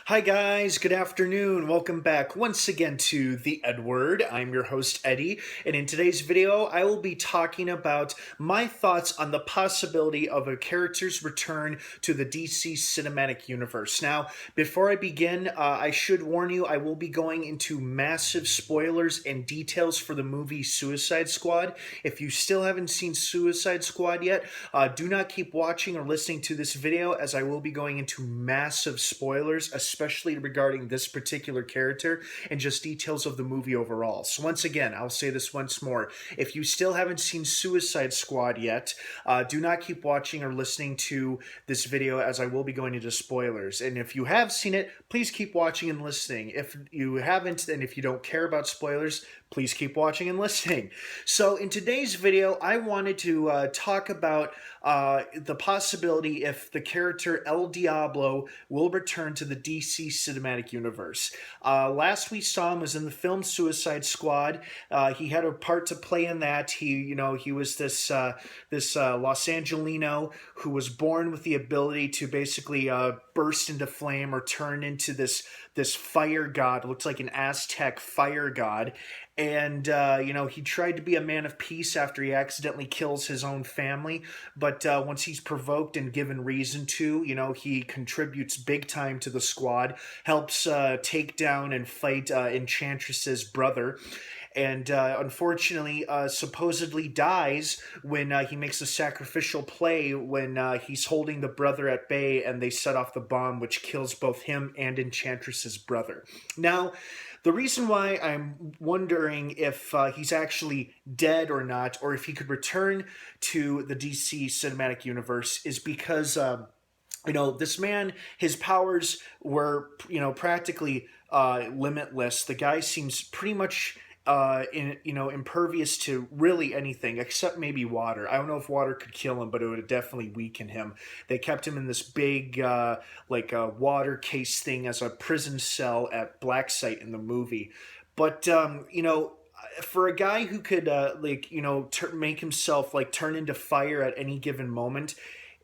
Hi guys, good afternoon. Welcome back once again to the EdWord. I'm your host Eddie, and in today's video I will be talking about my thoughts on the possibility of a character's return to the DC cinematic universe. Now, before I begin, I should warn you I will be going into massive spoilers and details for the movie Suicide Squad. If you still haven't seen Suicide Squad yet, do not keep watching or listening to this video as I will be going into massive spoilers, especially regarding this particular character and just details of the movie overall. So once again, I'll say this once more. If you still haven't seen Suicide Squad yet, do not keep watching or listening to this video as I will be going into spoilers. And if you have seen it, please keep watching and listening. If you haven't, and if you don't care about spoilers, please keep watching and listening. So in today's video, I wanted to talk about the possibility if the character El Diablo will return to the DC cinematic universe. Last we saw him was in the film Suicide Squad. He had a part to play in that. He was this Los Angelino who was born with the ability to basically burst into flame or turn into this fire god. It looks like an Aztec fire god. And, he tried to be a man of peace after he accidentally kills his own family. But once he's provoked and given reason to, he contributes big time to the squad, helps take down and fight Enchantress's brother. And unfortunately, supposedly dies when he makes a sacrificial play when he's holding the brother at bay and they set off the bomb, which kills both him and Enchantress's brother. Now, the reason why I'm wondering if he's actually dead or not, or if he could return to the DC cinematic universe, is because this man, his powers were, practically limitless. The guy seems pretty much impervious to really anything except maybe water. I don't know if water could kill him, but it would definitely weaken him. They kept him in this big, water case thing as a prison cell at Blacksite in the movie. But, for a guy who could, make himself, turn into fire at any given moment,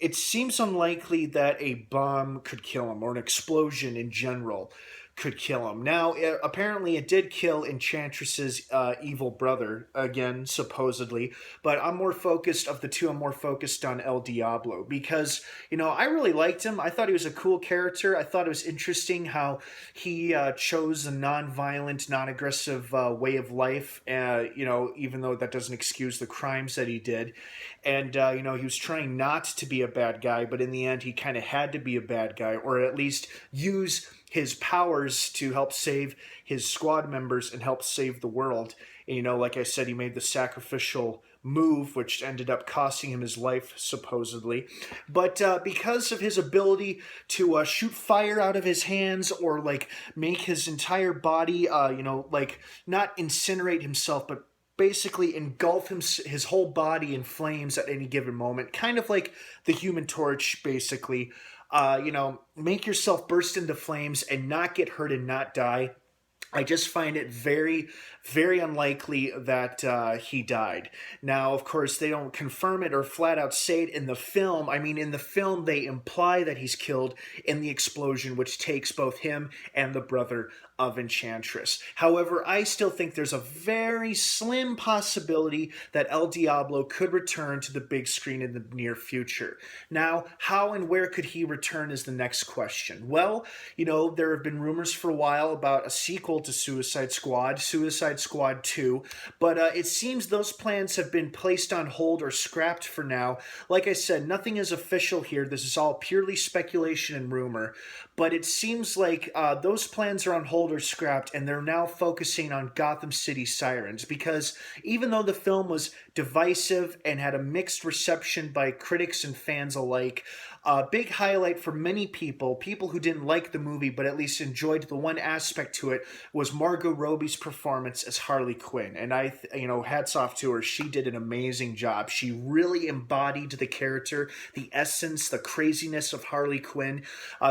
it seems unlikely that a bomb could kill him, or an explosion in general could kill him. Now, apparently it did kill Enchantress's evil brother, again, supposedly, but I'm more focused on El Diablo, because, I really liked him. I thought he was a cool character. I thought it was interesting how he chose a non-violent, non-aggressive way of life, even though that doesn't excuse the crimes that he did. And, he was trying not to be a bad guy, but in the end, he kind of had to be a bad guy, or at least use his powers to help save his squad members and help save the world. And, like I said, he made the sacrificial move, which ended up costing him his life, supposedly. But because of his ability to shoot fire out of his hands, or, make his entire body, not incinerate himself, but basically engulf his whole body in flames at any given moment, kind of like the Human Torch, basically. Make yourself burst into flames and not get hurt and not die. I just find it very, very unlikely that he died. Now, of course, they don't confirm it or flat out say it in the film. I mean, in the film, they imply that he's killed in the explosion, which takes both him and the brother of Enchantress. However, I still think there's a very slim possibility that El Diablo could return to the big screen in the near future. Now, how and where could he return is the next question. Well, there have been rumors for a while about a sequel to Suicide Squad 2, but it seems those plans have been placed on hold or scrapped for now. Like I said, nothing is official here. This is all purely speculation and rumor, but it seems like those plans are on hold or scrapped, and they're now focusing on Gotham City Sirens, because even though the film was divisive and had a mixed reception by critics and fans alike, a big highlight for many people who didn't like the movie but at least enjoyed the one aspect to it, was Margot Robbie's performance as Harley Quinn. And hats off to her. She did an amazing job. She really embodied the character, the essence, the craziness of Harley Quinn.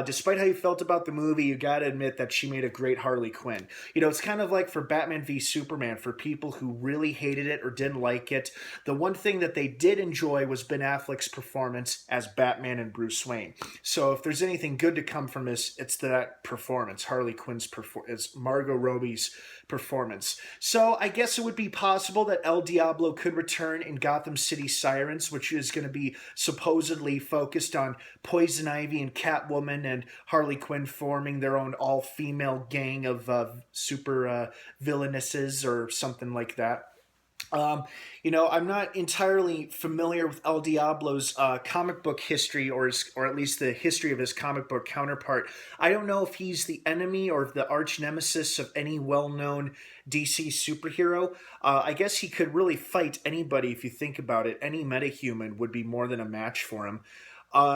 Despite how you felt about the movie, you gotta admit that she made a great Harley Quinn. It's kind of like for Batman v Superman, for people who really hated it or didn't like it, the one thing that they did enjoy was Ben Affleck's performance as Batman and Bruce Wayne. So if there's anything good to come from this, it's that performance, Harley Quinn's performance, Margot Robbie's performance. So I guess it would be possible that El Diablo could return in Gotham City Sirens, which is going to be supposedly focused on Poison Ivy and Catwoman and Harley Quinn forming their own all-female gang of super villainesses or something like that. Um, I'm not entirely familiar with El Diablo's comic book history, or at least the history of his comic book counterpart. I don't know if he's the enemy or the arch nemesis of any well-known DC superhero. I guess he could really fight anybody if you think about it. Any metahuman would be more than a match for him.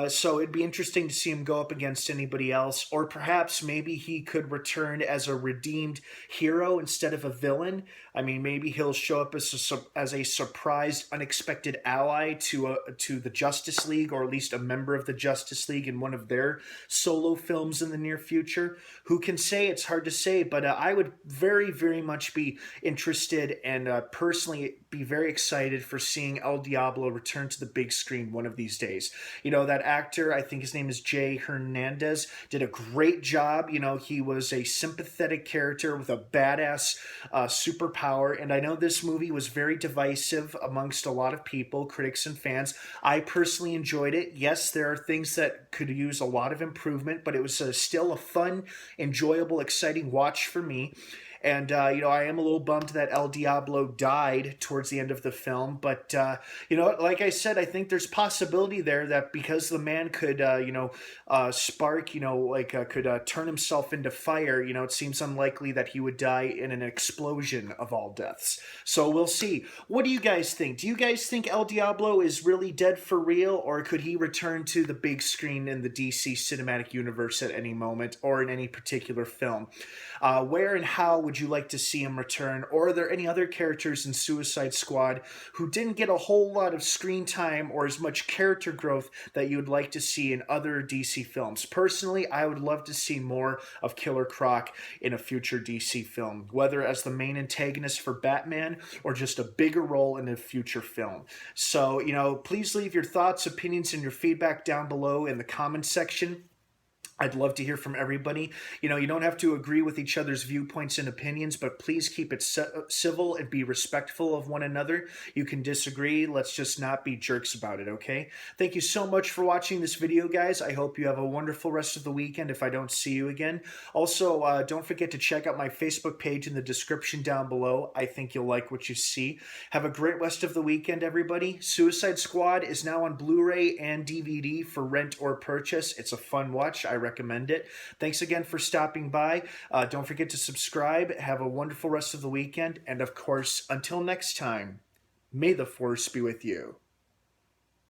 So it'd be interesting to see him go up against anybody else, or perhaps maybe he could return as a redeemed hero instead of a villain. I mean, maybe he'll show up as a surprised, unexpected ally to the Justice League, or at least a member of the Justice League in one of their solo films in the near future. Who can say? It's hard to say, but I would very, very much be interested and personally be very excited for seeing El Diablo return to the big screen one of these days. That actor, I think his name is Jay Hernandez, did a great job. He was a sympathetic character with a badass superpower. And I know this movie was very divisive amongst a lot of people, critics and fans. I personally enjoyed it. Yes, there are things that could use a lot of improvement, but it was still a fun, enjoyable, exciting watch for me. And, I am a little bummed that El Diablo died towards the end of the film. But, like I said, I think there's possibility there that because the man could, spark, could turn himself into fire, it seems unlikely that he would die in an explosion of all deaths. So we'll see. What do you guys think? Do you guys think El Diablo is really dead for real? Or could he return to the big screen in the DC cinematic universe at any moment or in any particular film? Where and how would you like to see him return? Or are there any other characters in Suicide Squad who didn't get a whole lot of screen time or as much character growth that you would like to see in other DC films? Personally, I would love to see more of Killer Croc in a future DC film, whether as the main antagonist for Batman or just a bigger role in a future film. So, please leave your thoughts, opinions, and your feedback down below in the comments section. I'd love to hear from everybody. You don't have to agree with each other's viewpoints and opinions, but please keep it civil and be respectful of one another. You can disagree. Let's just not be jerks about it, okay? Thank you so much for watching this video, guys. I hope you have a wonderful rest of the weekend if I don't see you again. Also, don't forget to check out my Facebook page in the description down below. I think you'll like what you see. Have a great rest of the weekend, everybody. Suicide Squad is now on Blu-ray and DVD for rent or purchase. It's a fun watch. I recommend it. Thanks again for stopping by. Don't forget to subscribe. Have a wonderful rest of the weekend. And of course, until next time, may the force be with you.